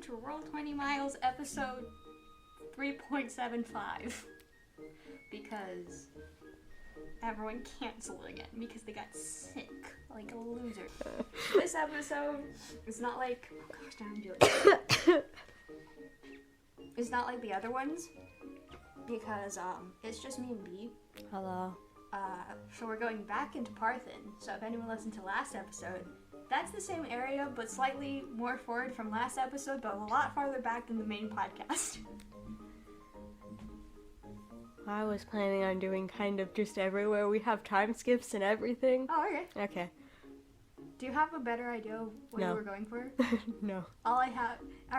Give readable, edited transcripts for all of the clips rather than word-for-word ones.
welcome to Roll 20 Miles episode 3.75. Because everyone canceled again because they got sick like a loser. This episode is not like, oh gosh, now I'm doing it. It's not like the other ones because it's just me and B. Hello. So we're going back into Parthen. So if anyone listened to last episode, that's the same area, but slightly more forward from last episode, but a lot farther back than the main podcast. I was planning on doing kind of just everywhere. We have time skips and everything. Oh, okay. Okay. Do you have a better idea of what you were going for? No. All I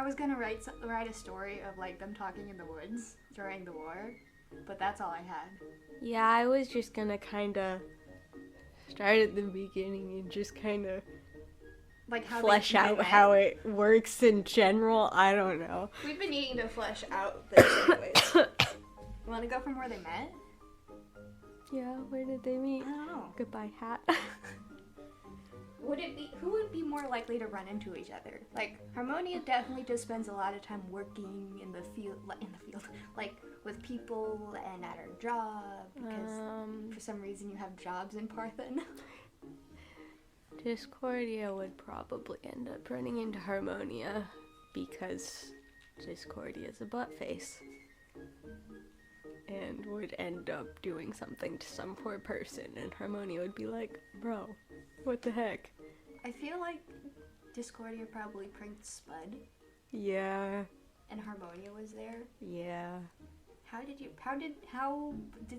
was gonna write a story of like them talking in the woods during the war, but that's all I had. Yeah, I was just gonna kind of start at the beginning and just kind of like how flesh out how it works in general. I don't know. We've been needing to flesh out this anyways. You want to go from where they met? Yeah, where did they meet? I don't know. Goodbye, hat. Who would be more likely to run into each other? Like, Harmonia definitely just spends a lot of time working in the field, like with people and at her job, because for some reason you have jobs in Parthen. Discordia would probably end up running into Harmonia because Discordia's a butt face. And would end up doing something to some poor person, and Harmonia would be like, bro, what the heck? I feel like Discordia probably pranked Spud. Yeah. And Harmonia was there. Yeah. How did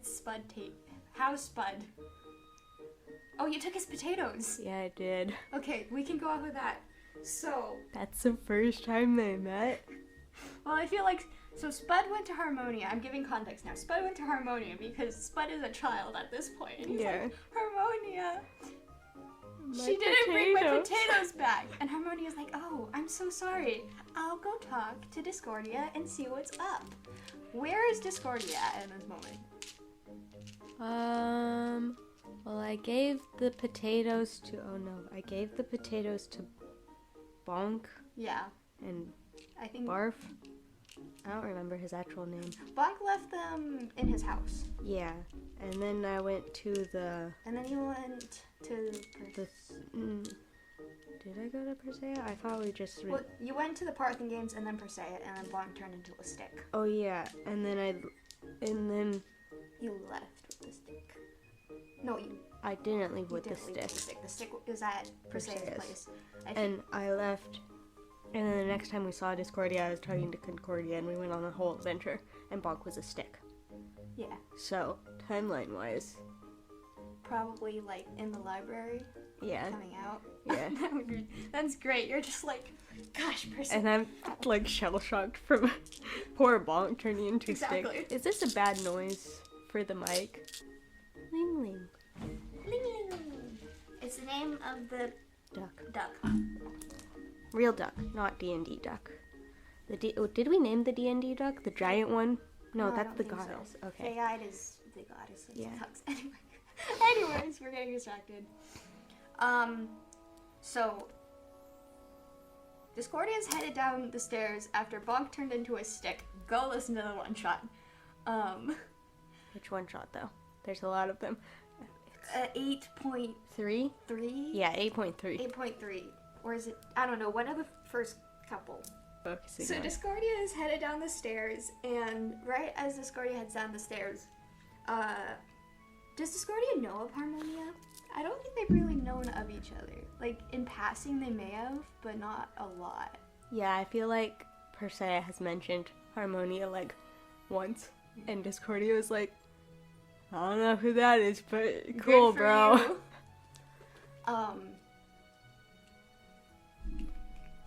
Spud take... How's Spud? Oh, you took his potatoes! Yeah, I did. Okay, we can go off with that. So... That's the first time they met? Well, I feel like... So Spud went to Harmonia. I'm giving context now. Spud went to Harmonia because Spud is a child at this point. And he's like, Harmonia, she didn't bring my potatoes back. And Harmonia's like, oh, I'm so sorry. I'll go talk to Discordia and see what's up. Where is Discordia at in this moment? Well, I gave the potatoes to, I gave the potatoes to Bonk. Yeah. And I think Barf. I don't remember his actual name. Bonk left them in his house. Yeah. And then I went to the... And then you went to... Did I go to Persea? I thought we just... Well, you went to the Parthen Games and then Persea, and then Bonk turned into a stick. Oh, yeah. And then You left with the stick. No, I didn't leave with the stick. The stick is at Persea's place. I left... And then the next time we saw Discordia, I was talking to Concordia, and we went on a whole adventure, and Bonk was a stick. Yeah. So, timeline-wise... Probably, like, in the library. Yeah. Coming out. Yeah. That's great. You're just like, gosh, Percy. And I'm, like, shell-shocked from poor Bonk turning into a stick. Is this a bad noise for the mic? Ling ling. Ling ling. It's the name of the... Duck. Real duck, not D&D duck. Did we name the D&D duck? The giant one? No, that's the goddess. So. Okay. Fayide is the goddess of ducks. Anyway. Anyways, we're getting distracted. So Discordia's headed down the stairs after Bonk turned into a stick. Go listen to the one shot. Which one shot though? There's a lot of them. 8.3? 3? Yeah, 8.3. 8.3. Or is it? I don't know. One of the first couple. Focusing so on. Discordia is headed down the stairs, and right as Discordia heads down the stairs, does Discordia know of Harmonia? I don't think they've really known of each other. Like, in passing they may have, but not a lot. Yeah, I feel like Persea has mentioned Harmonia, like, once, and Discordia was like, I don't know who that is, but cool, bro. You.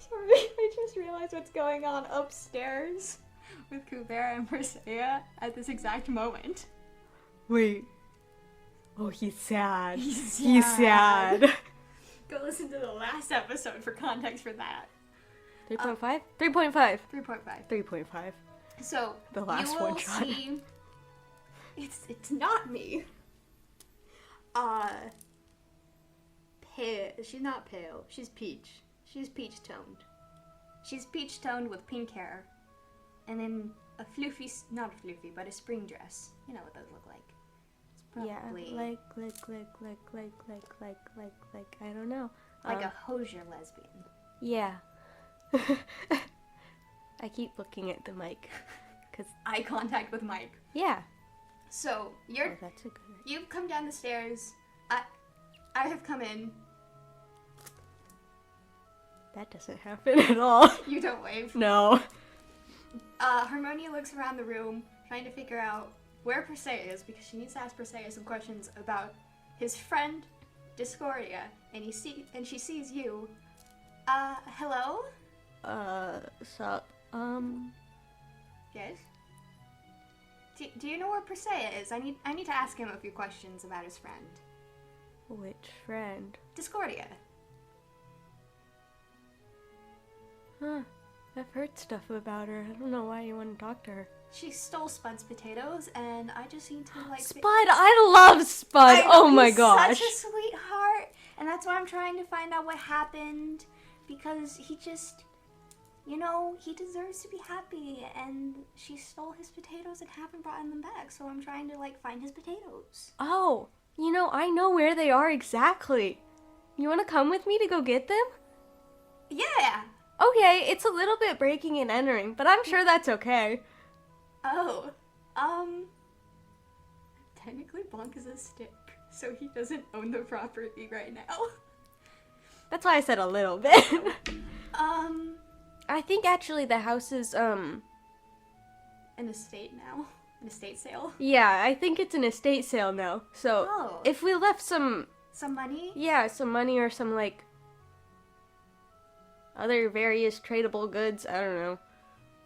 Sorry, I just realized what's going on upstairs with Kubera and Persea at this exact moment. Wait. Oh, he's sad. He's sad. Go listen to the last episode for context for that. 3.5? 3.5. 3.5. 3.5. So, the last you will one shot. See, it's not me. Pale. She's not pale. She's peach. She's peach toned. She's peach-toned with pink hair. And then a floofy, not a floofy, but a spring dress. You know what those look like. It's probably... Yeah, like, I don't know. Like a hosier lesbian. Yeah. I keep looking at the mic. Cause eye contact with Mike. Yeah. So, you're... Oh, that's a good idea. You've come down the stairs. I have come in. That doesn't happen at all. You don't wave. No. Harmonia looks around the room, trying to figure out where Persea is, because she needs to ask Persea some questions about his friend, Discordia, and she sees you. Hello? Sup? Yes? Do you know where Persea is? I need to ask him a few questions about his friend. Which friend? Discordia. Huh. I've heard stuff about her. I don't know why you want to talk to her. She stole Spud's potatoes, and I just need to, like... Spud! I love Spud! Oh my gosh! Such a sweetheart! And that's why I'm trying to find out what happened. Because he just... You know, he deserves to be happy, and she stole his potatoes and haven't brought them back, so I'm trying to, like, find his potatoes. Oh, you know, I know where they are exactly. You want to come with me to go get them? Yeah! Okay, it's a little bit breaking and entering, but I'm sure that's okay. Oh, technically Bonk is a stick, so he doesn't own the property right now. That's why I said a little bit. An I think actually the house is, estate now? An estate sale? Yeah, I think it's an estate sale now. So, if we left some money? Yeah, some money or some, like, other various tradable goods, I don't know.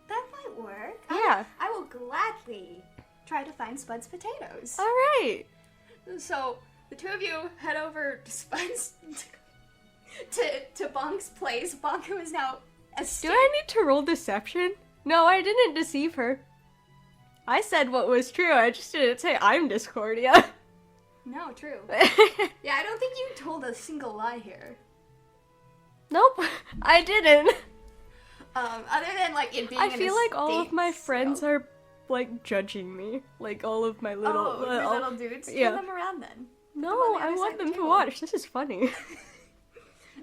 That might work. Yeah. I will gladly try to find Spud's potatoes. Alright. So, the two of you head over to Spud's, to Bonk's place. Bonk, who is now a Do I need to roll deception? No, I didn't deceive her. I said what was true, I just didn't say I'm Discordia. No, true. Yeah, I don't think you told a single lie here. Nope, I didn't. Other than, like, it being I feel like all of my friends are, like, judging me. Like, all of my little... your little dudes? Yeah. Turn them around, then. No, I want them to watch. This is funny.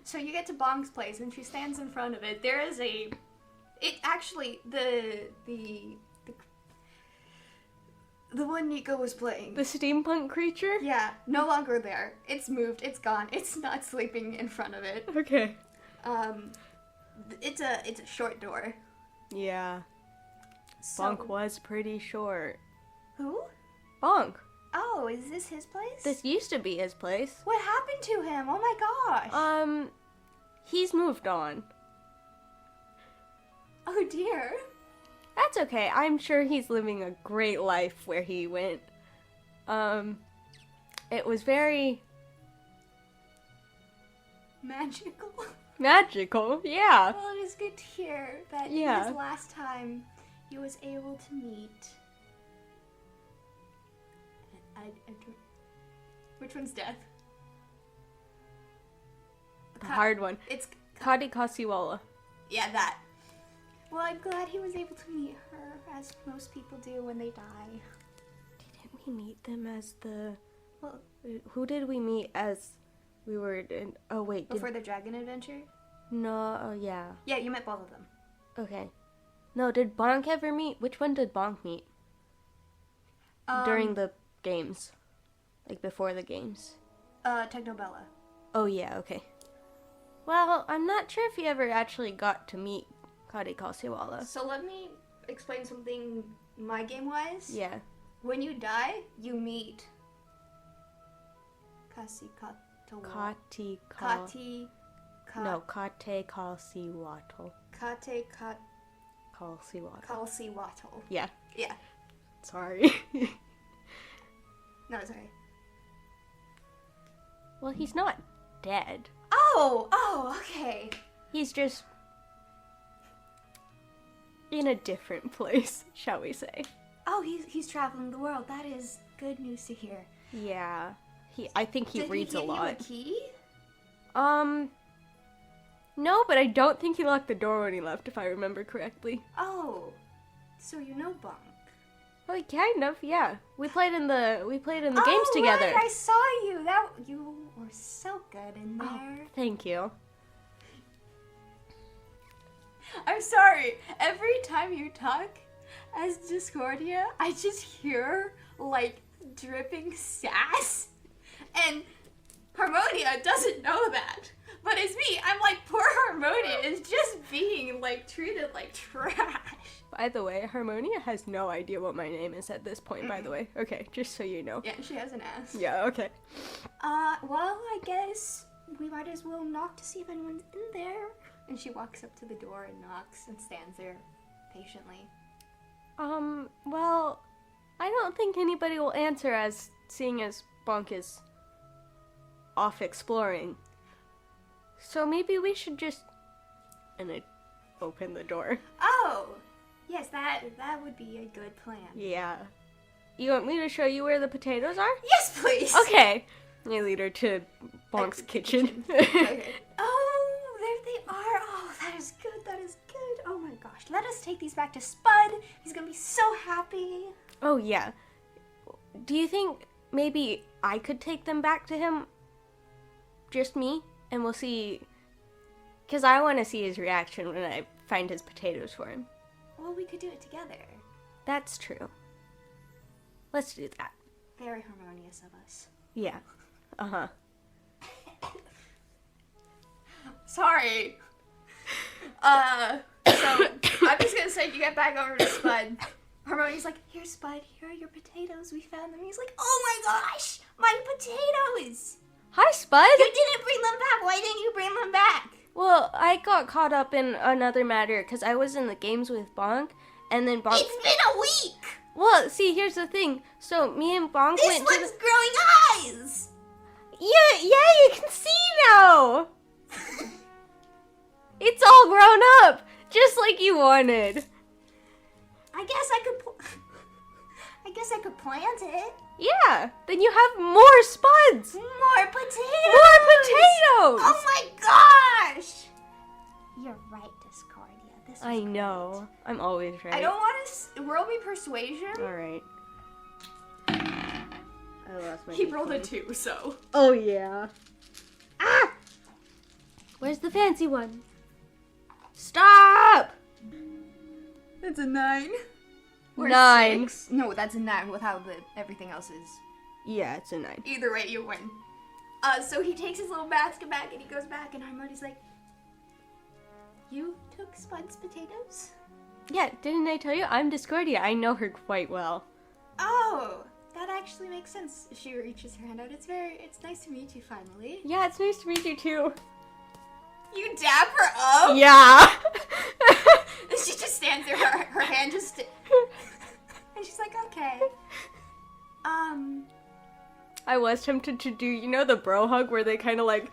So you get to Bonk's place, and she stands in front of it. There is a... It actually, the one Nico was playing. The steampunk creature? Yeah, no longer there. It's moved. It's gone. It's not sleeping in front of it. Okay. It's a short door. Yeah. So, Bonk was pretty short. Who? Bonk. Oh, is this his place? This used to be his place. What happened to him? Oh my gosh. He's moved on. Oh dear. That's okay. I'm sure he's living a great life where he went. It was very... magical. Magical, yeah. Well, it is good to hear that Yeah. his last time he was able to meet... Which one's death? The hard one. It's... Kadi Kasiwala. Yeah, that. Well, I'm glad he was able to meet her, as most people do when they die. Didn't we meet them as the... Well, who did we meet as we were in... Oh, wait. Before the dragon adventure? No, oh, yeah. Yeah, you met both of them. Okay. No, did Bonk ever meet? Which one did Bonk meet? During the games. Like, before the games. Technobella. Oh, yeah, okay. Well, I'm not sure if he ever actually got to meet Kadi Kasiwala. So let me explain something my game-wise. Yeah. When you die, you meet... Kati Kate Kalsiwatl. Kalsiwatl. Yeah. Yeah. Sorry. No, sorry. Well, he's not dead. Oh, okay. He's just in a different place, shall we say. Oh, he's traveling the world. That is good news to hear. Yeah. I think he reads a lot. Did he give you a key? No, but I don't think he locked the door when he left, if I remember correctly. Oh, so you know Bonk. Well, kind of, yeah. We played in the games together. Right, I saw you. You were so good in there. Oh, thank you. I'm sorry. Every time you talk as Discordia, I just hear like dripping sass, and Harmonia doesn't know that. But it's me. I'm like, poor Harmonia is just being like treated like trash. By the way, Harmonia has no idea what my name is at this point, by the way. Okay, just so you know. Yeah, she hasn't asked. Yeah, okay. Well, I guess we might as well knock to see if anyone's in there. And she walks up to the door and knocks and stands there patiently. Well, I don't think anybody will answer seeing as Bonk is off exploring. So maybe we should just... And I open the door. Oh! Yes, that would be a good plan. Yeah. You want me to show you where the potatoes are? Yes, please! Okay. I lead her to Bonk's kitchen. Okay. Oh, there they are. Oh, that is good. That is good. Oh my gosh. Let us take these back to Spud. He's gonna be so happy. Oh, yeah. Do you think maybe I could take them back to him? Just me? And we'll see... Because I want to see his reaction when I find his potatoes for him. Well, we could do it together. That's true. Let's do that. Very harmonious of us. Yeah. Uh-huh. Sorry. So, I'm just gonna say you get back over to Spud. Harmonia's like, here, Spud, here are your potatoes. We found them. He's like, oh my gosh, my potatoes. Hi, Spud. You didn't bring them back. Why didn't you bring them back? Well, I got caught up in another matter because I was in the games with Bonk, and then Bonk... It's been a week! Well, see, here's the thing. So, me and Bonk This went to one's growing eyes! Yeah, you can see now! It's all grown up! Just like you wanted. I guess I could plant it. Yeah, then you have more spuds! More potatoes! More potatoes! Oh my gosh! You're right, Discordia. This I know. I'm always right. I don't want to roll me persuasion. Alright. I lost my He rolled a 2, so. Oh, yeah. Ah! Where's the fancy one? Stop! That's a 9. Or 9. 6. No, that's a 9 with how everything else is. Yeah, it's a 9. Either way, you win. So he takes his little basket back and he goes back and Harmony's like, you took Spud's potatoes? Yeah, didn't I tell you? I'm Discordia. I know her quite well. Oh, that actually makes sense. She reaches her hand out. It's nice to meet you finally. Yeah, it's nice to meet you too. You dap her up? Yeah. She just stands there, her hand just... And she's like, okay. I was tempted to do, you know, the bro hug where they kind of like...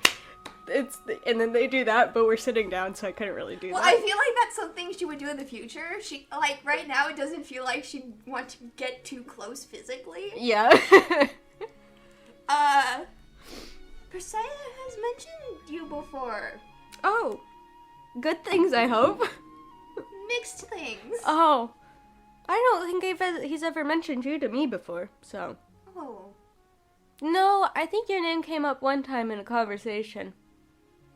and then they do that, but we're sitting down, so I couldn't really do that. Well, I feel like that's something she would do in the future. She, like, right now, it doesn't feel like she'd want to get too close physically. Yeah. Persea has mentioned you before. Oh. Good things, I hope. Mixed things. Oh. I don't think he's ever mentioned you to me before, so. Oh. No, I think your name came up one time in a conversation.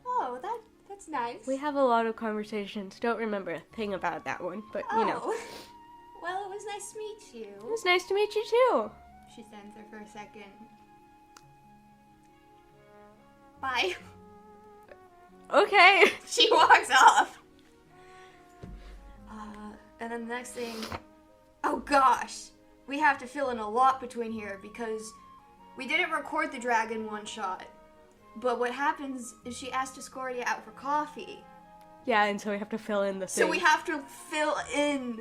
Oh, that's nice. We have a lot of conversations. Don't remember a thing about that one, but you know. Well, it was nice to meet you. It was nice to meet you too. She stands there for a second. Bye. Okay. She walks off. And then the next thing... Oh gosh! We have to fill in a lot between here because we didn't record the dragon one shot. But what happens is she asked Discordia out for coffee. Yeah, and so we have to fill in the thing. So we have to fill in.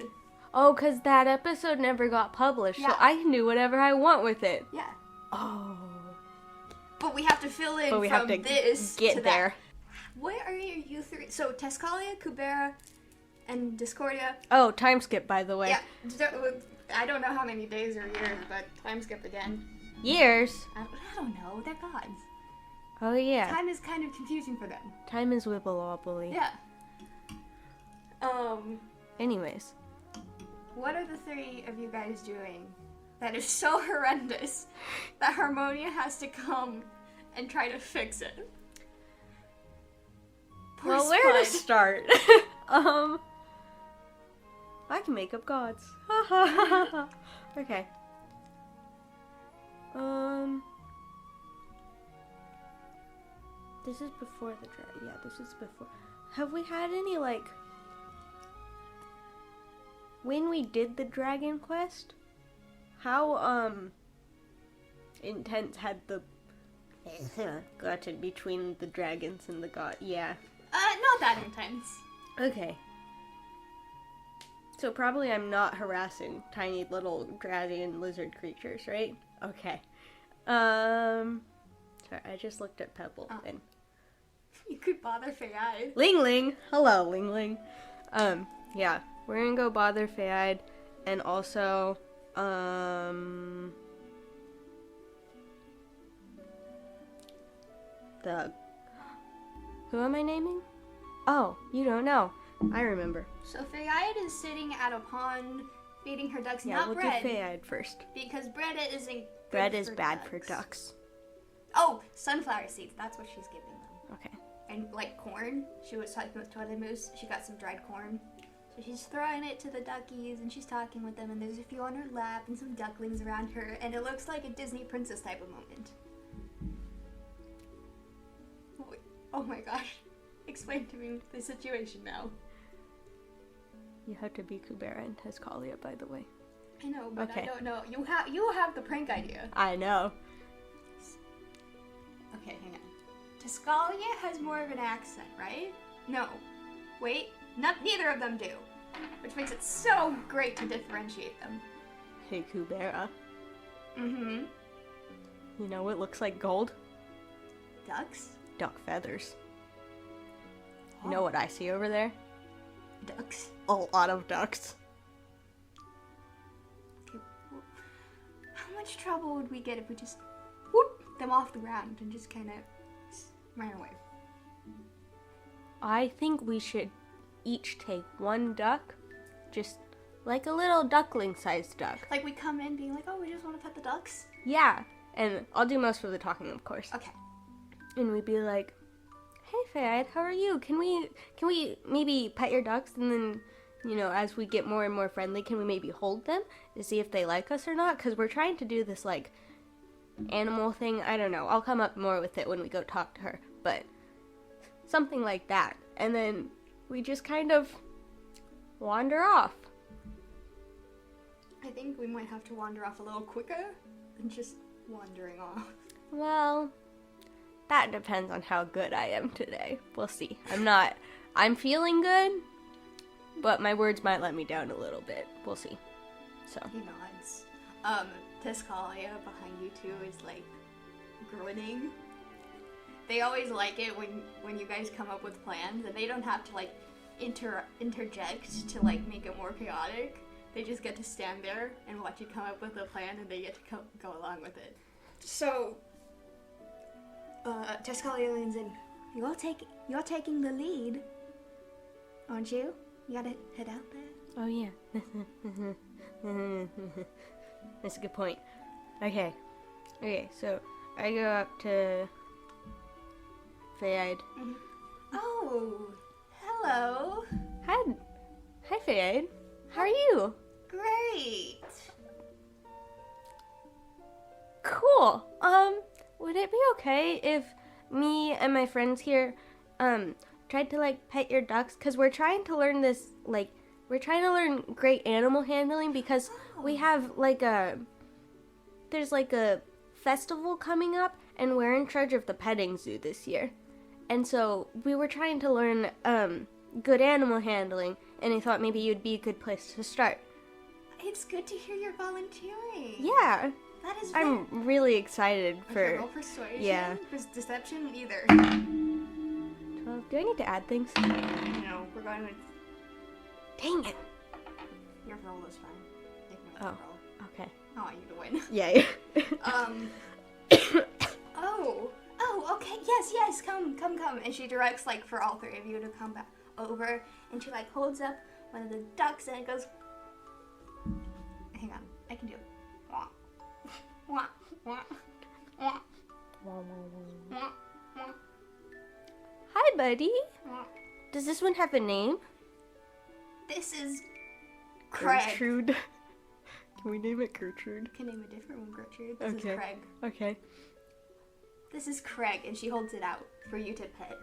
Oh, because that episode never got published, Yeah. so I can do whatever I want with it. Yeah. Oh. But we have to fill in But we from have to this get to there. That. Where are you three? So Tescalia, Kubera, and Discordia. Oh, time skip, by the way. Yeah. I don't know how many days or years, but time skip again. Years? I don't know. They're gods. Oh, yeah. Time is kind of confusing for them. Time is wibble-wobbly. Yeah. Anyways. What are the three of you guys doing that is so horrendous that Harmonia has to come and try to fix it? Poor Well, Spud. where to start? I can make up gods. Okay. This is before the dragon. Yeah, this is before. Have we had any, like... When we did the dragon quest, how, intense had the... gotten between the dragons and the god? Yeah. Not that intense. Okay. So probably I'm not harassing tiny little dragon lizard creatures, right? Okay. Sorry, I just looked at Pebble and... You could bother Faye-eyed. Ling Ling! Hello, Ling Ling. Yeah. We're gonna go bother Faye-eyed and also, who am I naming? Oh, you don't know. I remember. So Faye-eyed is sitting at a pond feeding her ducks, Yeah, not we'll bread. do Faye-eyed first. Because bread isn't good Bread is for bad ducks. for ducks. Oh, sunflower seeds. That's what she's giving them. Okay. And like corn. She was talking with Toilet Moose. She got some dried corn. So she's throwing it to the duckies and she's talking with them and there's a few on her lap and some ducklings around her and it looks like a Disney princess type of moment. Wait, oh my gosh. Explain to me the situation now. You have to be Kubera and Tezcalia, by the way. I know, but Okay. I don't know. You have the prank idea. I know. Okay, hang on. Tezcalia has more of an accent, right? No. Wait. Neither of them do. Which makes it so great to differentiate them. Hey, Kubera. Mm-hmm. You know what looks like gold? Ducks? Duck feathers. You know what I see over there? Ducks. A lot of ducks. Okay. Well, how much trouble would we get if we just whoop them off the ground and just kind of ran away? I think we should each take one duck, just like a little duckling-sized duck. Like we come in being like, oh, we just want to pet the ducks? Yeah, and I'll do most of the talking, of course. Okay. And we'd be like, hey, Faye-eyed, how are you? Can we maybe pet your ducks? And then, you know, as we get more and more friendly, can we maybe hold them to see if they like us or not? Because we're trying to do this, like, animal thing. I don't know. I'll come up more with it when we go talk to her. But something like that. And then we just kind of wander off. I think we might have to wander off a little quicker than just wandering off. Well, that depends on how good I am today. We'll see. I'm feeling good, but my words might let me down a little bit. We'll see. So. He nods. Tezcalia behind you two is like grinning. They always like it when you guys come up with plans and they don't have to like interject to like make it more chaotic. They just get to stand there and watch you come up with a plan and they get to go along with it. So, Tezcalia leans in. You're taking the lead, aren't you? You gotta head out there. Oh, yeah. That's a good point. Okay, so I go up to Faye-eyed. Mm-hmm. Oh, hello. Hi, Faye-eyed. How are you? Great. Cool. Would it be okay if me and my friends here, tried to, like, pet your ducks? Because we're trying to learn this, like, we're trying to learn great animal handling because we have, like, there's, like, a festival coming up, and we're in charge of the petting zoo this year. And so we were trying to learn, good animal handling, and I thought maybe you'd be a good place to start. It's good to hear you're volunteering. Yeah. That is I'm really excited for... roll persuasion? Yeah. For deception? Either. 12. Do I need to add things? No, we're going with... Dang it. Your roll is fine. Take my Oh. roll. Okay. I want you to win. Yeah. oh, okay, yes, come. And she directs, like, for all three of you to come back over. And she, like, holds up one of the ducks and it goes... Hang on, I can do it. Wah. Wah. Wah. Wah. Wah. Wah. Hi, buddy. Wah. Does this one have a name? This is Craig. Gertrude. Can we name it Gertrude? Can name a different one Gertrude. This is Craig. Okay. This is Craig, and she holds it out for you to pet.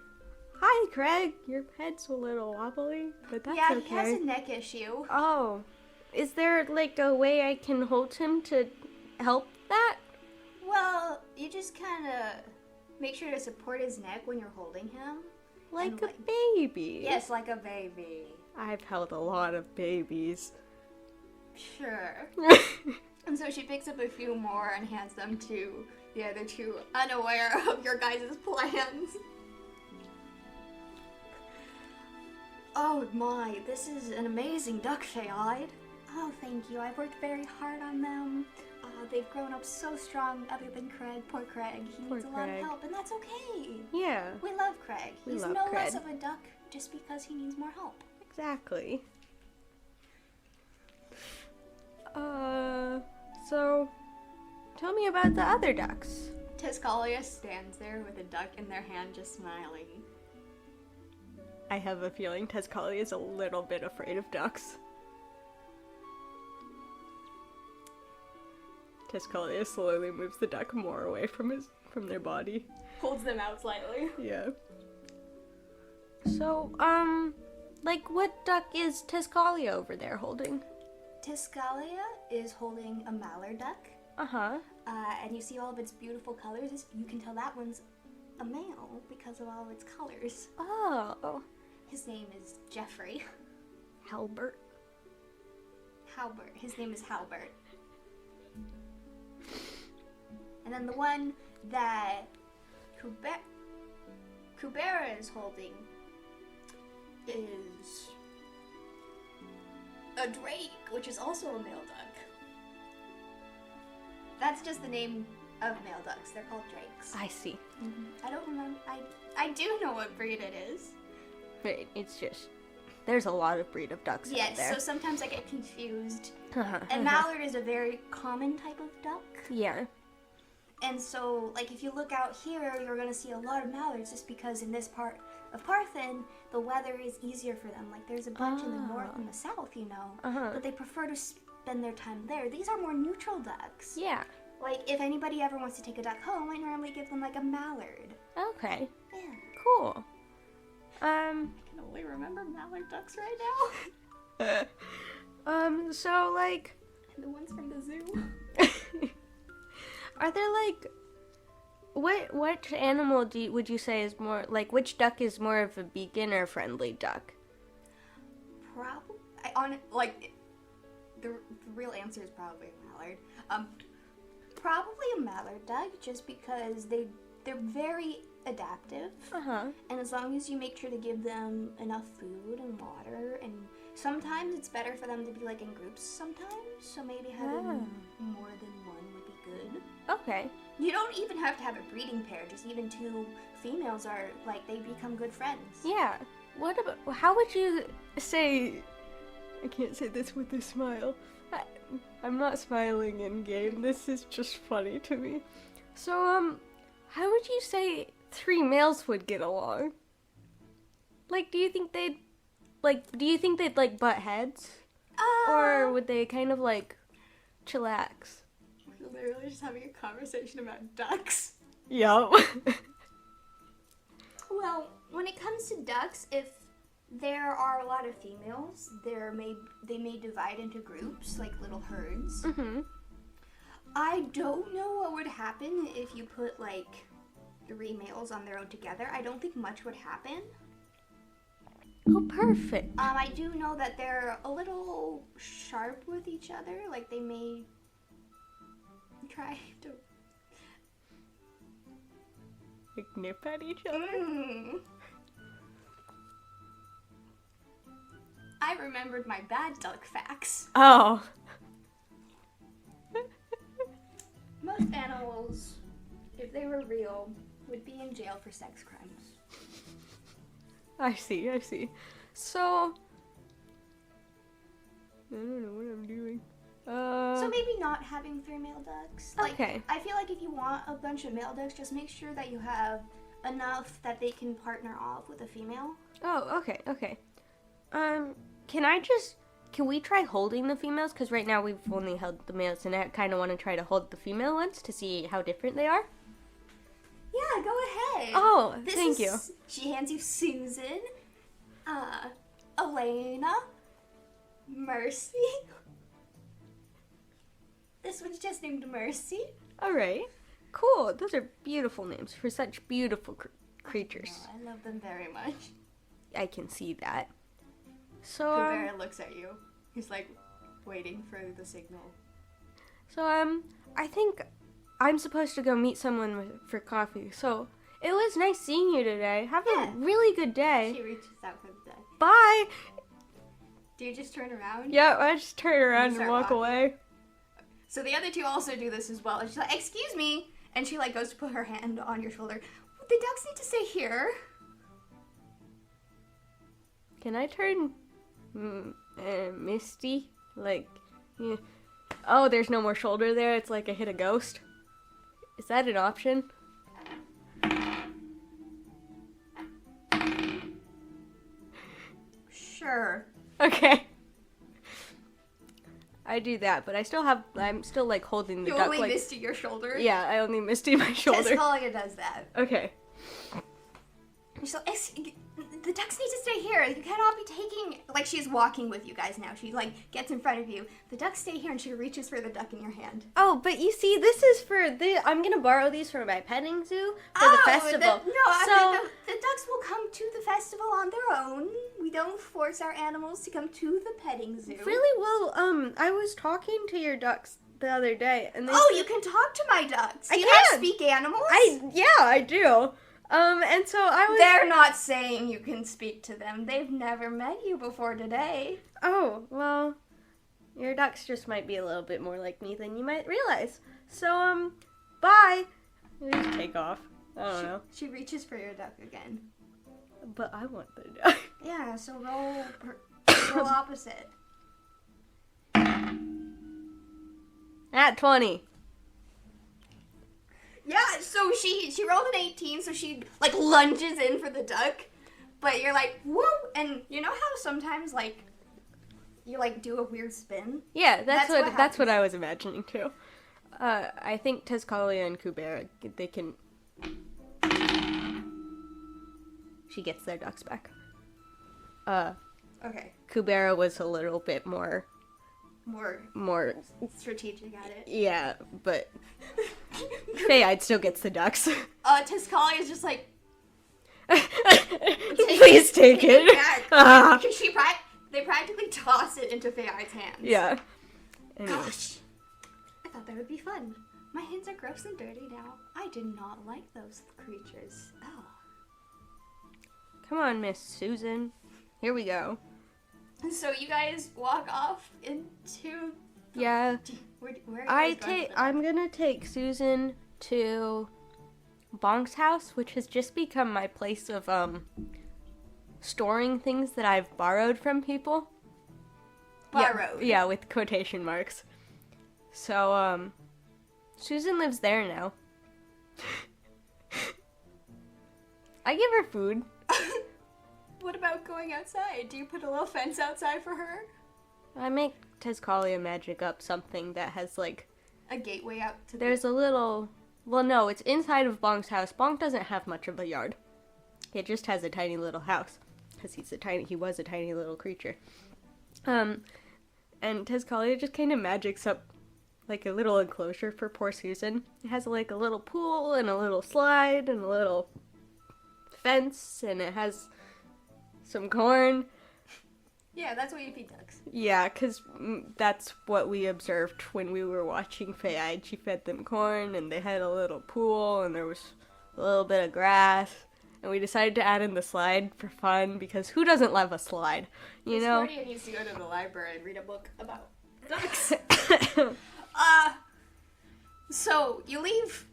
Hi, Craig. Your head's a little wobbly, but that's okay. Yeah, he has a neck issue. Oh. Is there, like, a way I can hold him to help that? Well, you just kind of make sure to support his neck when you're holding him. Like a baby. Yes, like a baby. I've held a lot of babies. Sure. And so she picks up a few more and hands them to the other two, unaware of your guys' plans. Oh my, this is an amazing duck, Shay-eyed. Oh, thank you. I've worked very hard on them. They've grown up so strong other than Craig. Poor Craig. He needs a lot of help, and that's okay. Yeah. We love Craig. He's no less of a duck just because he needs more help. Exactly. So, tell me about the other ducks. Tiscalia stands there with a duck in their hand just smiling. I have a feeling Tiscalia is a little bit afraid of ducks. Tiscalia slowly moves the duck more away from their body. Holds them out slightly. Yeah. So, like, what duck is Tiscalia over there holding? Tiscalia is holding a mallard duck. Uh-huh. And you see all of its beautiful colors. You can tell that one's a male because of all of its colors. Oh. His name is Jeffrey. Halbert. His name is Halbert. And then the one that Kubera is holding is a drake, which is also a male duck. That's just the name of male ducks. They're called drakes. I see. Mm-hmm. I don't remember. I do know what breed it is. But it's just, there's a lot of breed of ducks out there. Yes, so sometimes I get confused. And mallard is a very common type of duck. Yeah. And so, like, if you look out here, you're going to see a lot of mallards just because in this part of Parthen, the weather is easier for them. Like, there's a bunch in the north and the south, you know. But they prefer to spend their time there. These are more neutral ducks. Yeah. Like, if anybody ever wants to take a duck home, I normally give them, like, a mallard. Okay. Yeah. Cool. I can only remember mallard ducks right now. So, like... And the ones from the zoo. Are there, like... What animal would you say is more... Like, which duck is more of a beginner-friendly duck? Probably... The real answer is probably a mallard. Probably a mallard duck, just because they're very adaptive. And as long as you make sure to give them enough food and water, and sometimes it's better for them to be, like, in groups sometimes, so maybe having more than one would be good. Okay. You don't even have to have a breeding pair, just even two females are, like, they become good friends. Yeah. What about, how would you say, I can't say this with a smile. I'm not smiling in game, this is just funny to me. So, how would you say 3 males would get along? Like, do you think they'd butt heads? Or would they kind of, like, chillax? We're literally just having a conversation about ducks. Yup. Well, when it comes to ducks, if there are a lot of females, they may divide into groups, like little herds. I don't know what would happen if you put, like, 3 males on their own together. I don't think much would happen. Oh, perfect. I do know that they're a little sharp with each other. Like, they may try to... Like, nip at each other? I remembered my bad duck facts. Oh. Most animals, if they were real, would be in jail for sex crimes. I see. So, I don't know what I'm doing. So maybe not having 3 male ducks. Like, okay. I feel like if you want a bunch of male ducks, just make sure that you have enough that they can partner off with a female. Oh, okay. Can we try holding the females? Because right now we've only held the males, and I kind of want to try to hold the female ones to see how different they are. Yeah, go ahead. Oh, thank you. She hands you Susan, Elena, Mercy. This one's just named Mercy. All right. Cool. Those are beautiful names for such beautiful creatures. Oh, I love them very much. I can see that. So, Kubera looks at you. He's like waiting for the signal. So, I think I'm supposed to go meet someone for coffee. So, it was nice seeing you today. Have a really good day. She reaches out for the day. Bye. Do you just turn around? Yeah, I just turn around and walk away. So the other 2 also do this as well. And she's like, excuse me. And she like goes to put her hand on your shoulder. The ducks need to stay here. Can I turn misty? Like, yeah. Oh, there's no more shoulder there. It's like I hit a ghost. Is that an option? Sure. Okay. I do that, but I'm still like holding the duck. You only like, misty your shoulder? Yeah, I only misty my shoulder. Tessalia does that. Okay. So, the ducks need to stay here. You cannot be taking... Like, she's walking with you guys now. She, like, gets in front of you. The ducks stay here, and she reaches for the duck in your hand. Oh, but you see, this is for... I'm going to borrow these for my petting zoo for the festival. The ducks will come to the festival on their own. We don't force our animals to come to the petting zoo. Really? Well, I was talking to your ducks the other day, and they said, you can talk to my ducks. Do you have speak animals? Yeah, I do. And so I was... They're not saying you can speak to them. They've never met you before today. Oh, well, your ducks just might be a little bit more like me than you might realize. So, bye. We just take off. I don't know. She reaches for your duck again. But I want the duck. Yeah, so roll opposite. At 20. Yeah, so she rolled an 18, so she, like, lunges in for the duck, but you're like, whoa, and you know how sometimes, like, you, like, do a weird spin? Yeah, that's what I was imagining, too. I think Tezcalia and Kubera, they can... She gets their ducks back. Okay. Kubera was a little bit more strategic at it. Yeah, but Faye still gets the ducks. Tezcalia is just like, please take it. Back. They practically toss it into Faye's hands. Yeah. Anyway. Gosh, I thought that would be fun. My hands are gross and dirty now. I did not like those creatures. Oh. Come on, Miss Susan. Here we go. So you guys walk off into... Yeah. Where are you guys going? I'm gonna take Susan to Bonk's house, which has just become my place of storing things that I've borrowed from people. Borrowed? Yeah, with quotation marks. So, Susan lives there now. I give her food. What about going outside? Do you put a little fence outside for her? I make Tezcalia magic up something that has, like... A gateway out to There's a little... Well, no, it's inside of Bonk's house. Bonk doesn't have much of a yard. It just has a tiny little house. Because he was a tiny little creature. And Tezcalia just kind of magics up, like, a little enclosure for poor Susan. It has, like, a little pool and a little slide and a little fence, and it has... some corn. Yeah, that's what you feed ducks. Yeah, because that's what we observed when we were watching Faye. She fed them corn, and they had a little pool, and there was a little bit of grass. And we decided to add in the slide for fun, because who doesn't love a slide, you know? Miss Cordia needs to go to the library and read a book about ducks. So, you leave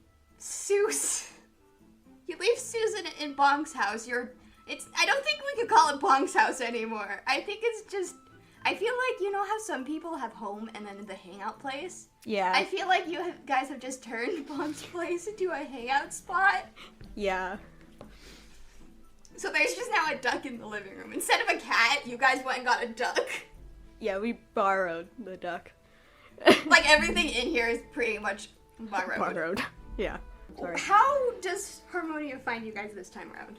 You leave Susan in Bonk's house. I don't think we could call it Bonk's house anymore. I think it's just, I feel like, you know how some people have home and then the hangout place? Yeah. I feel like guys have just turned Bonk's place into a hangout spot. Yeah. So there's just now a duck in the living room. Instead of a cat, you guys went and got a duck. Yeah, we borrowed the duck. Like, everything in here is pretty much borrowed. Borrowed. Yeah. Sorry. How does Harmonia find you guys this time around?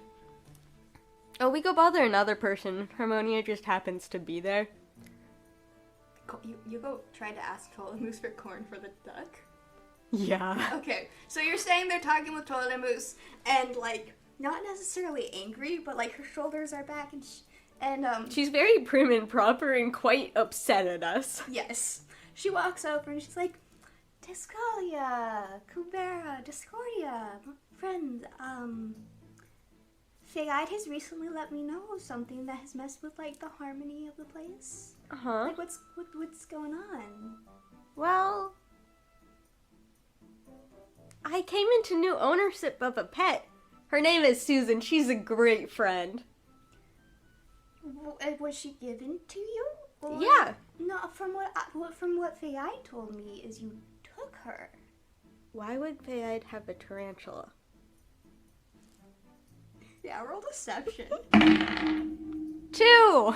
Oh, we go bother another person. Harmonia just happens to be there. You go try to ask Tolemus for corn for the duck? Yeah. Okay, so you're saying they're talking with Tolemus, and, like, not necessarily angry, but, like, her shoulders are back, and she's very prim and proper and quite upset at us. Yes. She walks over and she's like, Tiscalia, Kubera, Discordia, friends, Fayide has recently let me know something that has messed with, like, the harmony of the place. Uh-huh. Like, what's going on? Well, I came into new ownership of a pet. Her name is Susan. She's a great friend. Was she given to you? Or Yeah. No, from what Fayide told me is you took her. Why would Fayide have a tarantula? Yeah, roll deception. 2!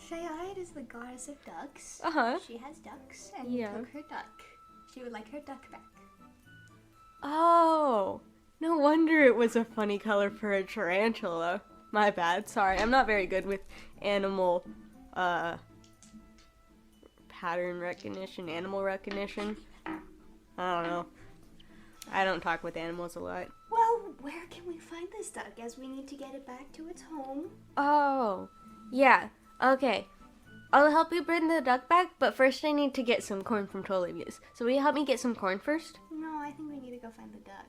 Fayide is the goddess of ducks. Uh-huh. She has ducks, and you took her duck. She would like her duck back. Oh, no wonder it was a funny color for a tarantula. My bad, sorry. I'm not very good with animal, pattern recognition, animal recognition. I don't know. I don't talk with animals a lot. Well, where can we find this duck, as we need to get it back to its home? Oh, yeah. Okay. I'll help you bring the duck back, but first I need to get some corn from Tolemus. So will you help me get some corn first? No, I think we need to go find the duck.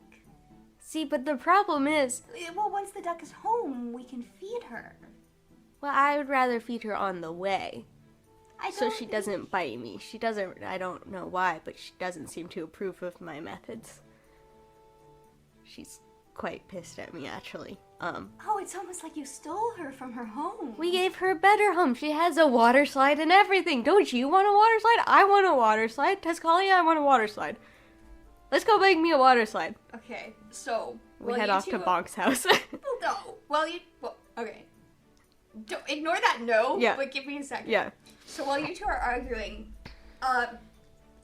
See, but the problem is... Well, once the duck is home, we can feed her. Well, I would rather feed her on the way. So she think... doesn't bite me. She doesn't, I don't know why, but she doesn't seem to approve of my methods. She's quite pissed at me, actually. Oh, it's almost like you stole her from her home. We gave her a better home. She has a water slide and everything. Don't you want a water slide? I want a water slide. Tiscalia, I want a water slide. Let's go make me a water slide. Okay, so... We head off to Bonk's house. Okay. Don't ignore that no, yeah. But give me a second. Yeah. So while you two are arguing,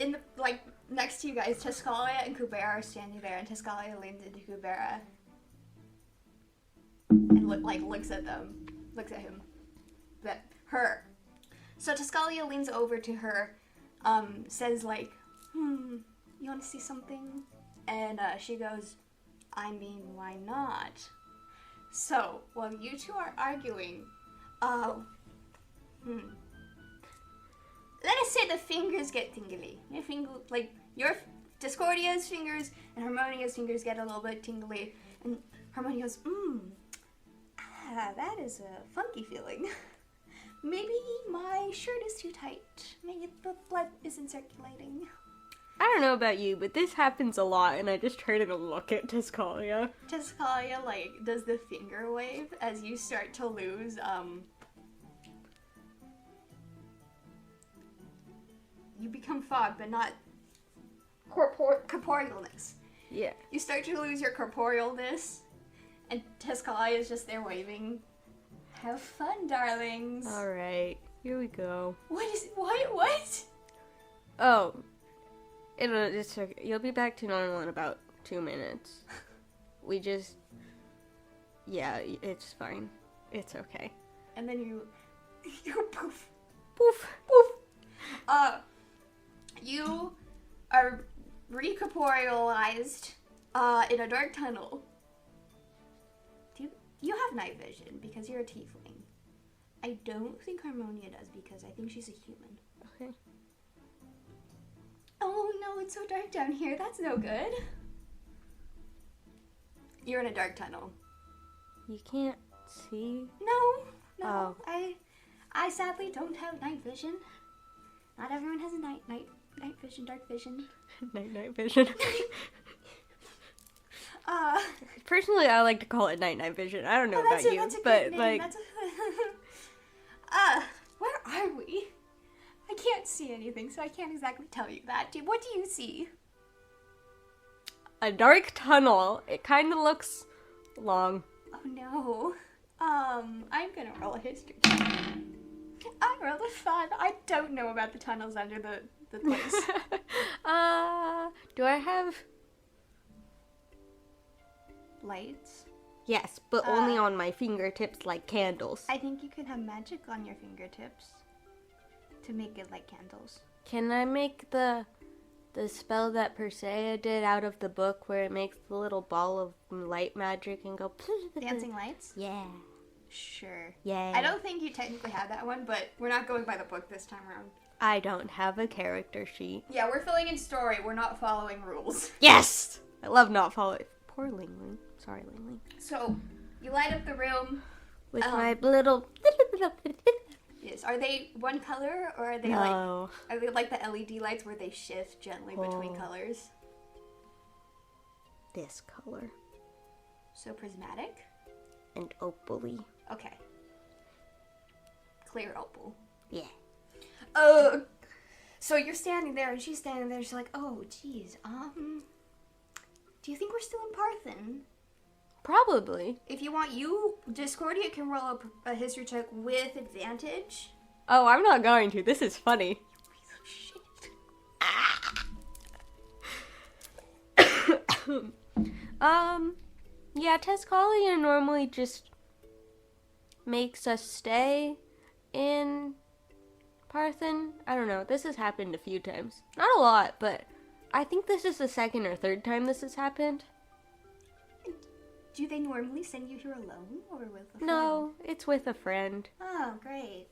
in the, like, next to you guys, Tiscalia and Kubera are standing there, and Tiscalia leans into Kubera and looks at him. Her. So Tiscalia leans over to her, says like, you want to see something? And she goes, I mean, why not? So, while you two are arguing, let us say the fingers get tingly. Your Discordia's fingers and Harmonia's fingers get a little bit tingly, and Harmonia goes, that is a funky feeling. Maybe my shirt is too tight. Maybe the blood isn't circulating. I don't know about you, but this happens a lot, and I just try to look at Tiscalia. Tiscalia, does the finger wave as you start to lose, you become fog, but not corporealness. Yeah. You start to lose your corporealness, and Tiscalia is just there waving. Have fun, darlings. Alright, here we go. What? Oh. You'll be back to normal in about 2 minutes. Yeah, it's fine. It's okay. And then you poof. Poof. Poof. You are recorporealized, in a dark tunnel. You have night vision because you're a tiefling. I don't think Harmonia does because I think she's a human. Okay. Oh no, it's so dark down here. That's no good. You're in a dark tunnel. You can't see? No. Oh. I sadly don't have night vision. Not everyone has a night vision, dark vision. Night vision. Personally, I like to call it night-night vision. I don't know about you, but like... Where are we? I can't see anything, so I can't exactly tell you that. What do you see? A dark tunnel. It kind of looks long. Oh no. I'm gonna roll a history check. I rolled a 5. I don't know about the tunnels under the place. Do I have... Lights? Yes, but only on my fingertips like candles. I think you can have magic on your fingertips to make it like candles. Can I make the spell that Persea did out of the book where it makes the little ball of light magic and go... Dancing lights? Yeah. Sure. Yeah. I don't think you technically have that one, but we're not going by the book this time around. I don't have a character sheet. Yeah, we're filling in story. We're not following rules. Yes! I love not following... Poor Lingling. Sorry, Lingling. So, you light up the room. With my little... Yes. Are they one color, or are they no. Are they like the LED lights where they shift gently between colors? This color. So prismatic? And opal-y. Okay. Clear opal. Yeah. So you're standing there, and she's standing there, and she's like, oh, geez, do you think we're still in Parthen? Probably. If you want, Discordia can roll a history check with advantage. Oh, I'm not going to. This is funny. Shit. Yeah, Tescalia normally just makes us stay in Parthen. I don't know. This has happened a few times. Not a lot, but I think this is the second or third time this has happened. Do they normally send you here alone or with a friend? No, it's with a friend. Oh, great.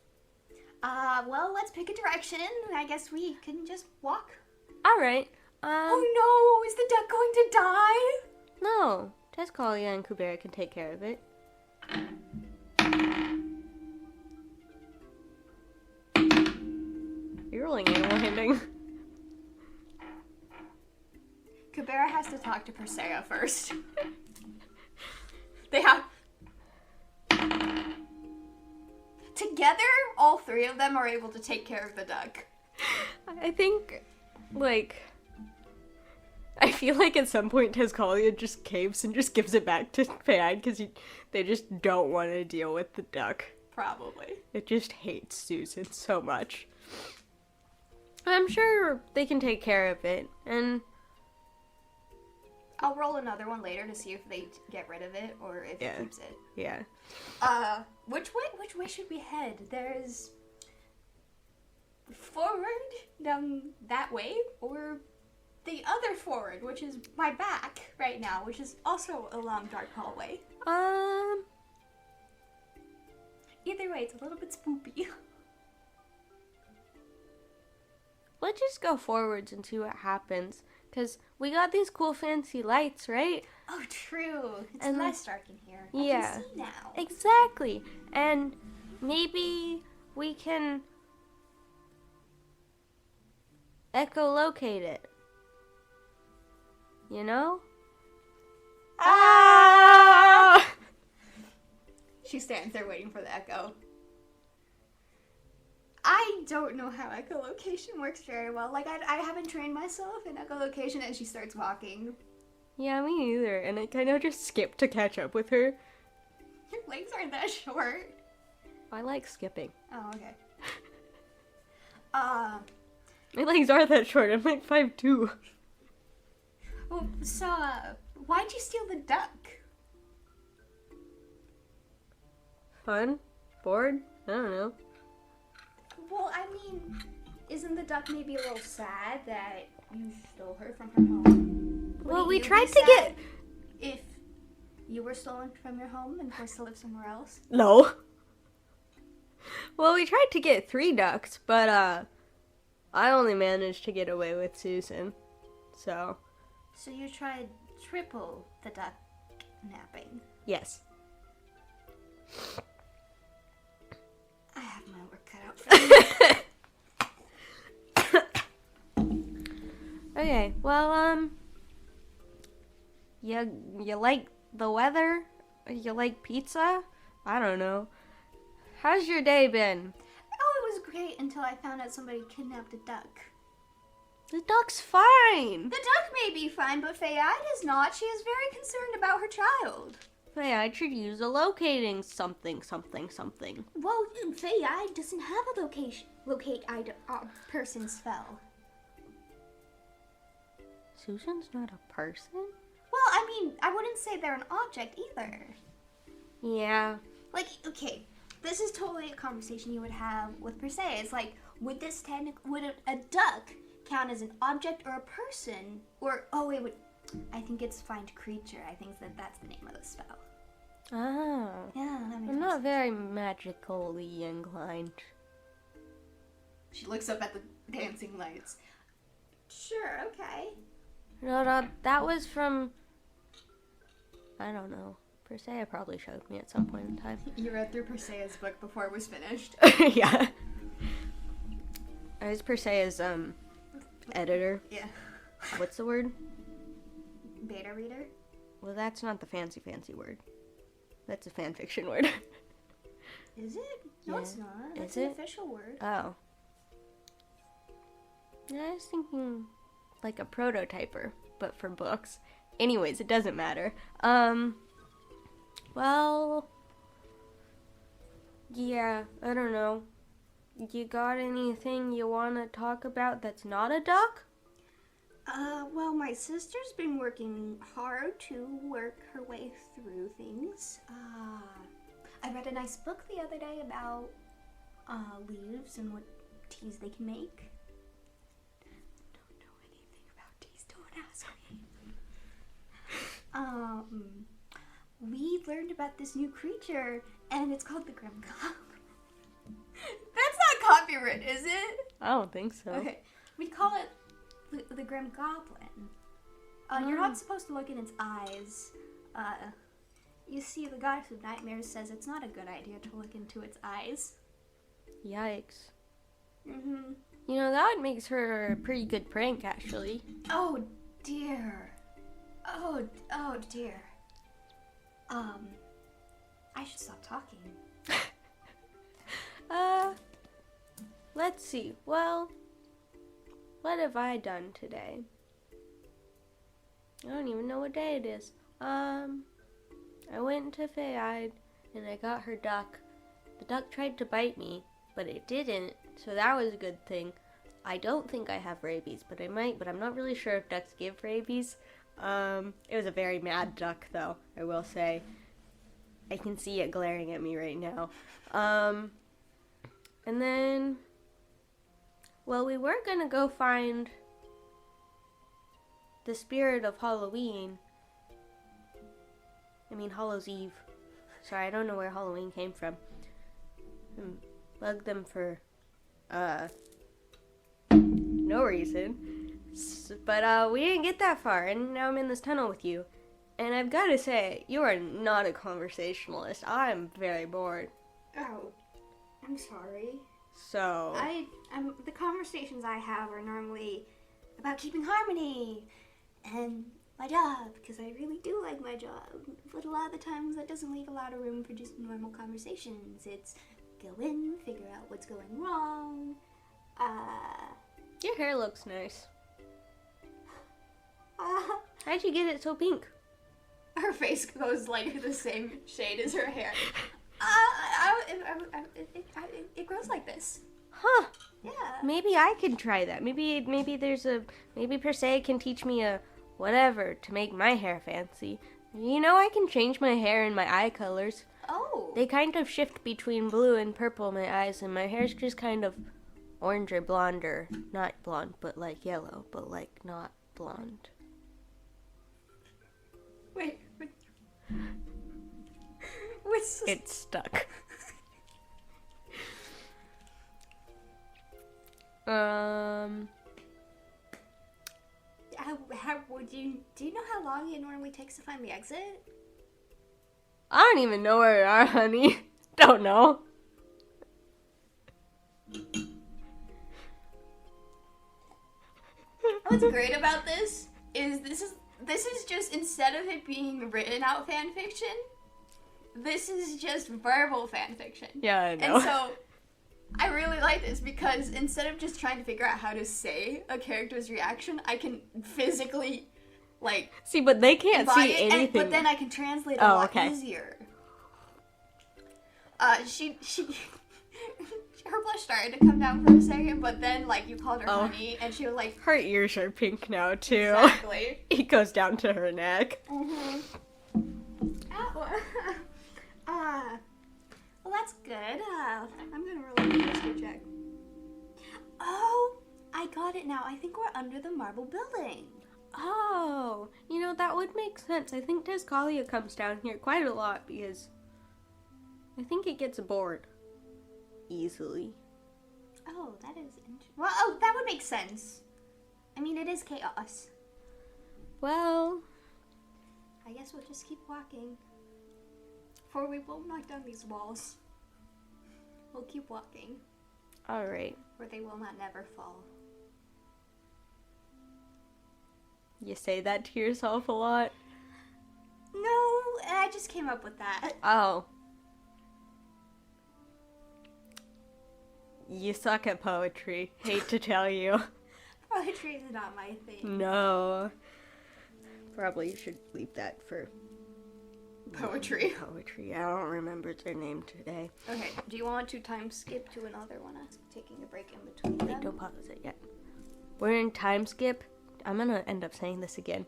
Well, let's pick a direction. I guess we can just walk. All right. Oh no, is the duck going to die? No, Tescalia and Kubera can take care of it. You're rolling animal handling. Kubera has to talk to Persea first. They have... Together, all three of them are able to take care of the duck. I think, I feel like at some point Tescalia just caves and just gives it back to Fan because they just don't want to deal with the duck. Probably. It just hates Susan so much. I'm sure they can take care of it, and... I'll roll another one later to see if they get rid of it or if it keeps it. Yeah. Which way should we head? There's forward down that way, or the other forward, which is my back right now, which is also a long dark hallway. Either way, it's a little bit spoopy. Let's just go forwards and see what happens. Because we got these cool fancy lights, right? Oh, true. It's and less dark in here. Yeah. I can see now. Exactly. And maybe we can echolocate it. You know? Ah! She stands there waiting for the echo. I don't know how echolocation works very well. Like, I haven't trained myself in echolocation, and she starts walking. Yeah, me neither. And I kind of just skipped to catch up with her. Your legs aren't that short. I like skipping. Oh, okay. My legs aren't that short. I'm like 5'2". Well, so, why'd you steal the duck? Fun? Bored? I don't know. Well, I mean, isn't the duck maybe a little sad that you stole her from her home? Well, we tried to get... If you were stolen from your home and forced to live somewhere else? No. Well, we tried to get 3 ducks, but, I only managed to get away with Susan. So you tried triple the duck napping? Yes. I have my work cut out for me. Okay, well, You like the weather? You like pizza? I don't know. How's your day been? Oh, it was great until I found out somebody kidnapped a duck. The duck's fine. The duck may be fine, but Fayad is not. She is very concerned about her child. Fayad should use a locating something. Well, Fayad doesn't have a locate person spell. Susan's not a person? Well, I mean, I wouldn't say they're an object either. Yeah. Like, okay, this is totally a conversation you would have with Perseus. Like, would a duck count as an object or a person? Or, I think it's find creature. I think that's the name of the spell. Oh. Yeah, that makes I'm not sense. very magically inclined. She looks up at the dancing lights. Sure, okay. No, that was from... I don't know. Perseus probably showed me at some point in time. You read through Perseus' book before it was finished. Yeah. I was Perseus' editor. Yeah. What's the word? Beta reader? Well, that's not the fancy word. That's a fan fiction word. Is it? No, Yeah. it's not. Is It's an it? official word. Oh. Yeah, I was thinking like a prototyper, but for books. Anyways, it doesn't matter. Well, yeah, I don't know. You got anything you want to talk about that's not a duck? Well, my sister's been working hard to work her way through things. I read a nice book the other day about leaves and what teas they can make. Don't know anything about teas, don't ask me. We learned about this new creature, and it's called the Grim Goblin. That's not copyright, is it? I don't think so. Okay, we call it the Grim Goblin. You're not supposed to look in its eyes. You see, the Goddess of Nightmares says it's not a good idea to look into its eyes. Yikes. Mm-hmm. You know, that makes her a pretty good prank, actually. Oh, dear. Oh, dear. I should stop talking. Let's see. Well, what have I done today? I don't even know what day it is. I went to Fayide and I got her duck. The duck tried to bite me, but it didn't, so that was a good thing. I don't think I have rabies, but I might, but I'm not really sure if ducks give rabies. It was a very mad duck, though, I will say. I can see it glaring at me right now. And then, well, we were gonna go find the spirit of Halloween. I mean, Hallows Eve. Sorry, I don't know where Halloween came from. Bug them for, no reason. But we didn't get that far, and now I'm in this tunnel with you. And I've got to say, you are not a conversationalist. I'm very bored. Oh, I'm sorry. So... the conversations I have are normally about keeping harmony and my job, because I really do like my job. But a lot of the times that doesn't leave a lot of room for just normal conversations. It's go in, figure out what's going wrong. Your hair looks nice. How'd you get it so pink? Her face goes like the same shade as her hair. It grows like this. Huh. Yeah. Maybe I can try that. Maybe Perseus can teach me a whatever to make my hair fancy. You know, I can change my hair and my eye colors. Oh. They kind of shift between blue and purple in my eyes, and my hair's just kind of orange or blonde, or not blonde, but like yellow, but like not blonde. Wait. What's this? It's stuck. Do you know how long it normally takes to find the exit? I don't even know where we are, honey. Don't know. What's great about this is this is just, instead of it being written out fan fiction, this is just verbal fan fiction. Yeah, I know. And so, I really like this because instead of just trying to figure out how to say a character's reaction, I can physically, like... See, but they can't see anything. But then I can translate a lot easier. She her blush started to come down for a second, but then, like, you called her honey, and she was like... Her ears are pink now, too. Exactly. It goes down to her neck. Mm-hmm. Well, that's good. I'm gonna roll a history check. Oh, I got it now. I think we're under the marble building. Oh, you know, that would make sense. I think Tiscalia comes down here quite a lot because I think it gets bored easily. Oh, that is interesting. Well, that would make sense. I mean, it is chaos. Well, I guess we'll just keep walking. For we won't knock down these walls. We'll keep walking. Alright. Or they will not never fall. You say that to yourself a lot? No, I just came up with that. Oh. You suck at poetry. Hate to tell you. Poetry is not my thing. No. Probably should leave that for... Poetry. Poetry. I don't remember their name today. Okay, do you want to time skip to another one? I'm taking a break in between them. Wait, don't pause it yet. We're in time skip. I'm gonna end up saying this again.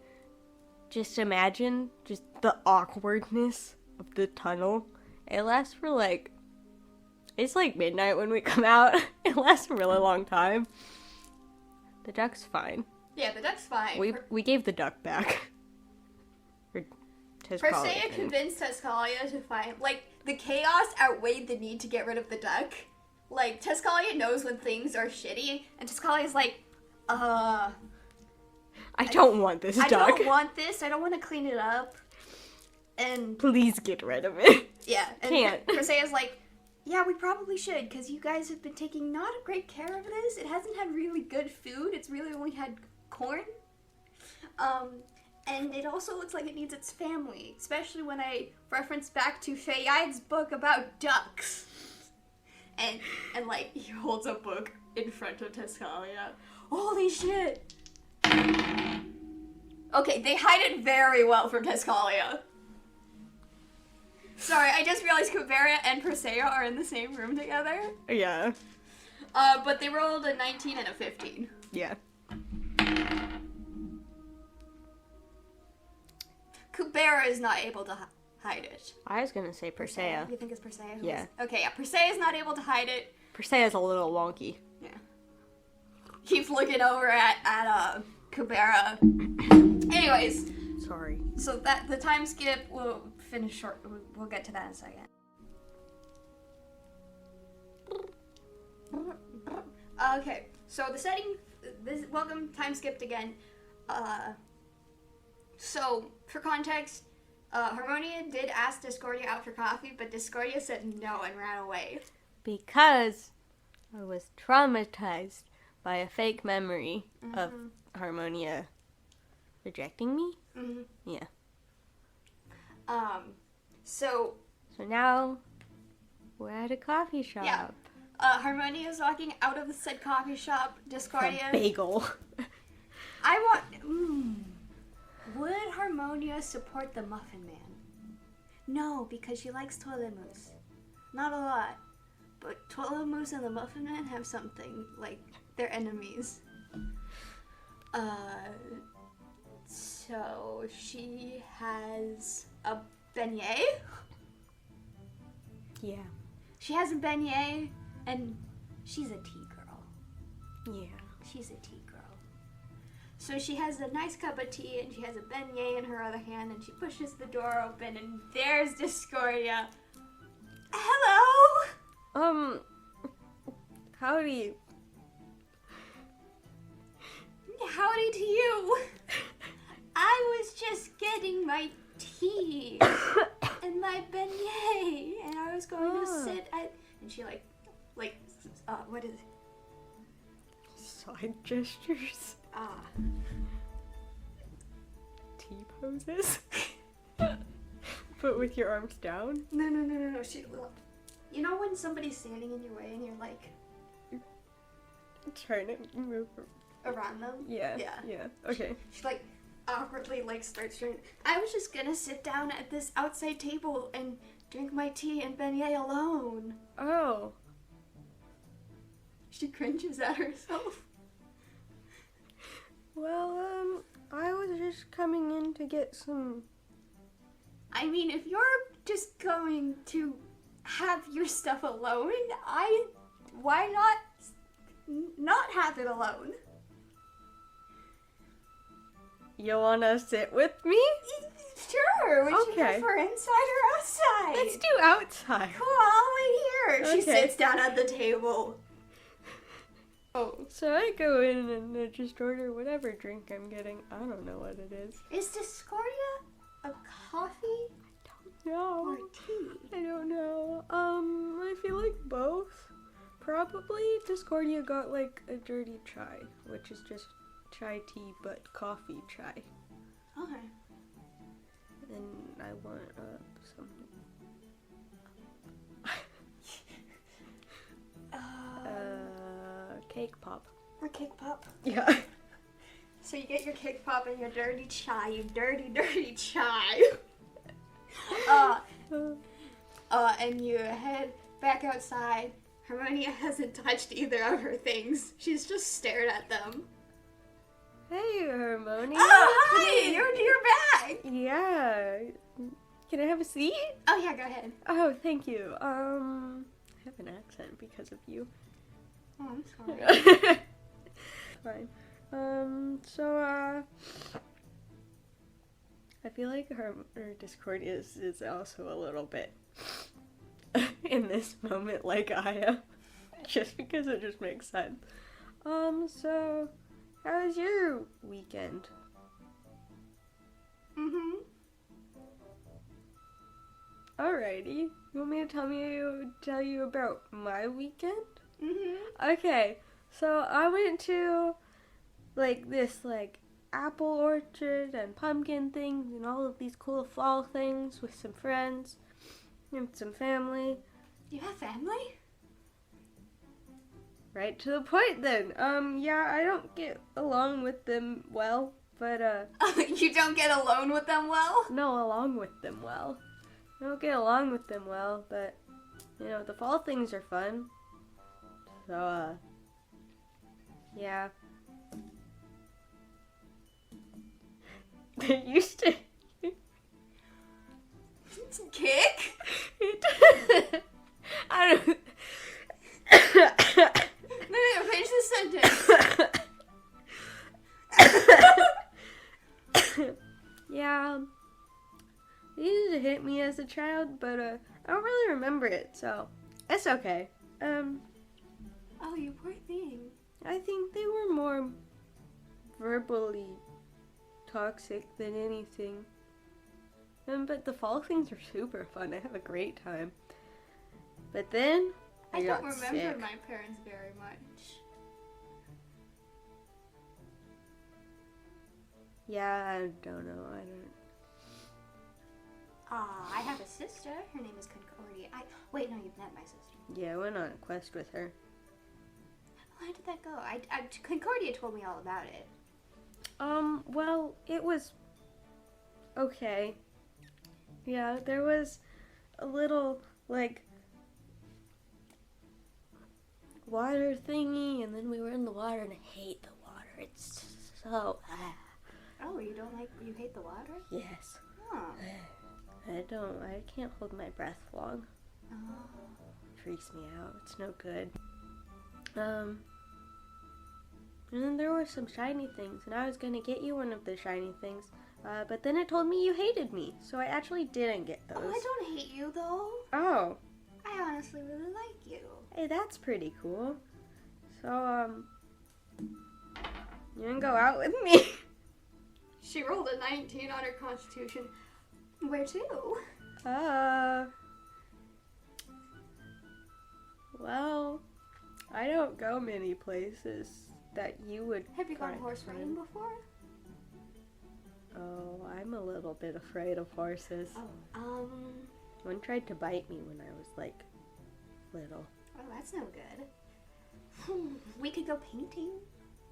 Just imagine just the awkwardness of the tunnel. It lasts for like... It's like midnight when we come out. It lasts a really long time. The duck's fine. Yeah, the duck's fine. We gave the duck back. Persea convinced Tiscalia to find... Like, the chaos outweighed the need to get rid of the duck. Like, Tiscalia knows when things are shitty, and Tiscalia's like, I don't want this duck. I don't want this. I don't want to clean it up. And... Please get rid of it. Yeah. And Can't. Persea's like, yeah, we probably should, because you guys have been taking not a great care of this. It hasn't had really good food. It's really only had corn. And it also looks like it needs its family, especially when I reference back to Fayede's book about ducks. And like, he holds a book in front of Tiscalia. Holy shit! Okay, they hide it very well from Tiscalia. Sorry, I just realized Kuberia and Persea are in the same room together. Yeah. But they rolled a 19 and a 15. Yeah. Kuberia is not able to hide it. I was gonna say Persea. You think it's Persea? Yeah. Okay, yeah, Persea is not able to hide it. Persea's a little wonky. Yeah. Keeps looking over at Kuberia. Anyways. Sorry. So that the time skip will finish short. We'll get to that in a second. Okay, so the setting. Welcome, time skipped again. So, for context, Harmonia did ask Discordia out for coffee, but Discordia said no and ran away. Because I was traumatized by a fake memory of Harmonia rejecting me. Mm-hmm. Yeah. So now we're at a coffee shop. Yeah. Harmonia is walking out of the said coffee shop. Discordia. Bagel. I want... Would Harmonia support the Muffin Man? No, because she likes Toilet Mousse. Not a lot. But Toilet Mousse and the Muffin Man have something. Like, they're enemies. So she has a beignet? Yeah. She has a beignet, and she's a tea girl. Yeah. She's a tea girl. So she has a nice cup of tea, and she has a beignet in her other hand, and she pushes the door open, and there's Discordia. Hello? Howdy. Howdy to you. I was just getting my tea and my beignet, and I was going to sit at... And she what is it? Side gestures. T poses. But with your arms down? No. You know when somebody's standing in your way and you're like... Trying to move around them? Yeah. Okay. She like awkwardly like starts trying... I was just gonna sit down at this outside table and drink my tea and beignet alone. Oh. She cringes at herself. Well, I was just coming in to get some... I mean, if you're just going to have your stuff alone, why not have it alone? You wanna sit with me? Sure. Would you Okay. prefer inside or outside? Let's do outside. Cool, I'll wait here. She Okay. sits down at the table. Oh, so I go in and just order whatever drink I'm getting. I don't know what it is. Is Discordia a coffee No. or tea? I don't know. I feel like both. Probably Discordia got like a dirty chai, which is just chai tea but coffee chai. Okay. And I want something. Cake pop. A cake pop. Yeah. So you get your cake pop and your dirty chai, you dirty chai. And you head back outside. Harmonia hasn't touched either of her things. She's just stared at them. Hey, Harmonia. Oh, hi! You're back! Yeah. Can I have a seat? Oh, yeah, go ahead. Oh, thank you. I have an accent because of you. Oh, I'm sorry. Fine. I feel like her Discordia is also a little bit in this moment like I am. Just because it just makes sense. So how was your weekend? Mm-hmm. Alrighty. You want me to tell you about my weekend? Mm-hmm. Okay. So I went to this apple orchard and pumpkin things and all of these cool fall things with some friends and some family. You have family? Right to the point then. Yeah, I don't get along with them well, but You don't get alone with them well? no, along with them well. I don't get along with them well, but the fall things are fun. So yeah. They used to Kick? I don't. No, finish the sentence. Yeah. They used to hit me as a child, but I don't really remember it, so it's okay. Oh, you poor thing. I think they were more verbally toxic than anything. But the fall things are super fun. I have a great time. But then I don't got remember sick. my parents very much. Yeah, I don't know. I have a sister. Her name is Concordia. Wait, no, you've met my sister. Yeah, I went on a quest with her. How did that go? Concordia told me all about it. Well, it was okay. Yeah, there was a little, water thingy, and then we were in the water, and I hate the water. It's so... Oh, you hate the water? Yes. Oh. I can't hold my breath long. Oh. Freaks me out. It's no good. And then there were some shiny things, and I was gonna get you one of the shiny things, but then it told me you hated me, so I actually didn't get those. Oh, I don't hate you, though. Oh. I honestly really like you. Hey, that's pretty cool. So, you wanna go out with me? She rolled a 19 on her constitution. Where to? Well, I don't go many places that you would. Have you gone horse riding before? Oh, I'm a little bit afraid of horses. Oh, One tried to bite me when I was, like, little. Oh, that's no good. We could go painting.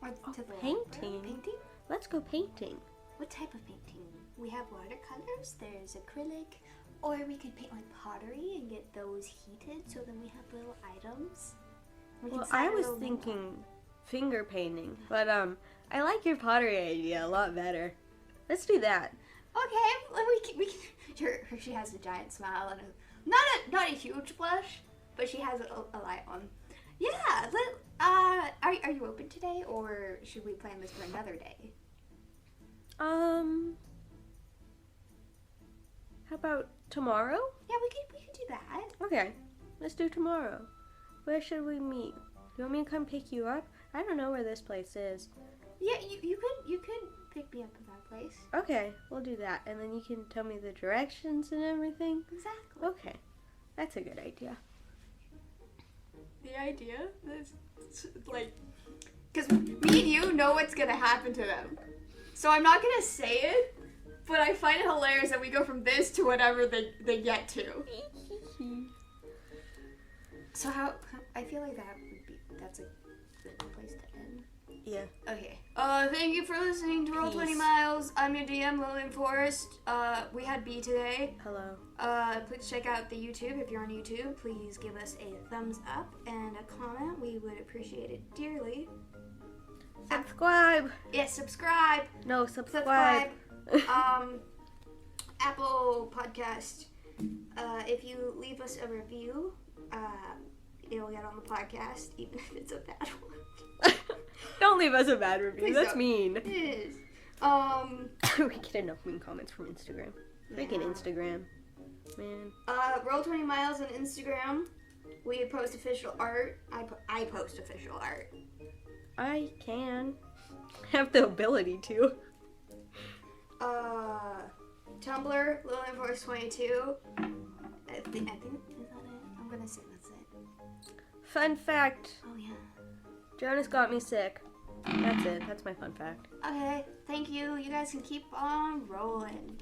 Or to the painting? Painting? Let's go painting. What type of painting? We have watercolors, there's acrylic, or we could paint like pottery and get those heated so then we have little items. Well, I was thinking finger painting, but I like your pottery idea a lot better. Let's do that. Okay, we can. She has a giant smile and not a huge blush, but she has a light on. Yeah, are you open today, or should we plan this for another day? How about tomorrow? Yeah, we could do that. Okay, let's do tomorrow. Where should we meet? You want me to come pick you up? I don't know where this place is. Yeah, you could pick me up at that place. Okay, we'll do that, and then you can tell me the directions and everything. Exactly. Okay, that's a good idea. The idea is like, because me and you know what's gonna happen to them, so I'm not gonna say it. But I find it hilarious that we go from this to whatever they get to. So I feel like that's a good place to end. Yeah. Okay. Thank you for listening to Roll 20 Miles. I'm your DM, Lillian Forest. We had B today. Hello. Please check out the YouTube if you're on YouTube. Please give us a thumbs up and a comment. We would appreciate it dearly. Subscribe. Yes, subscribe. No, subscribe. Apple Podcast. If you leave us a review, it'll get on the podcast, even if it's a bad one. Don't leave us a bad review. Please That's don't. mean. It is. We get enough mean comments from Instagram. Freaking Instagram, man. Roll 20 Miles on Instagram. We post official art. I post official art. I can have the ability to. Tumblr, Lillian Forest 22. I think, is that it? I'm gonna say that's it. Fun fact. Oh, yeah. Jonas got me sick. That's it. That's my fun fact. Okay, thank you. You guys can keep on rolling.